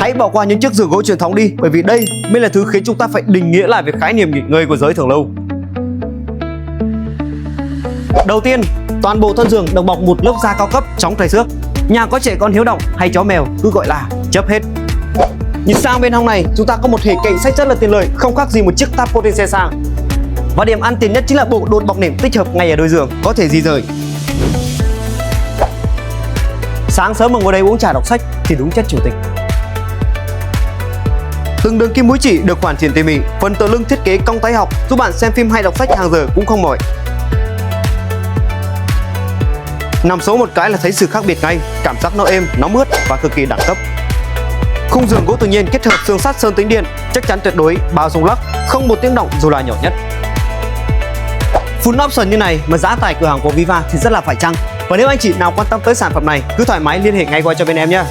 Hãy bỏ qua những chiếc giường gỗ truyền thống đi, bởi vì đây mới là thứ khiến chúng ta phải định nghĩa lại về khái niệm nghỉ ngơi của giới thượng lưu. Đầu tiên, toàn bộ thân giường được bọc một lớp da cao cấp chống trầy xước. Nhà có trẻ con hiếu động hay chó mèo cứ gọi là chấp hết. Nhìn sang bên hông này, chúng ta có một hệ kệ sách rất là tiện lợi, không khác gì một chiếc táp trên xe sang. Và điểm ăn tiền nhất chính là bộ đột bọc nệm tích hợp ngay ở đôi giường, có thể di rời. Sáng sớm mà ngồi đây uống trà đọc sách thì đúng chất chủ tịch. Từng đường kim mũi chỉ được hoàn thiện tỉ mỉ, phần tựa lưng thiết kế cong tay học giúp bạn xem phim hay đọc sách hàng giờ cũng không mỏi. Nằm số một cái là thấy sự khác biệt ngay, cảm giác nó êm, nó mướt và cực kỳ đẳng cấp. Khung giường gỗ tự nhiên kết hợp xương sắt sơn tĩnh điện, chắc chắn tuyệt đối, bao rung lắc, không một tiếng động dù là nhỏ nhất. Full option như này mà giá tại cửa hàng của Viva thì rất là phải chăng. Và nếu anh chị nào quan tâm tới sản phẩm này, cứ thoải mái liên hệ ngay qua cho bên em nhé.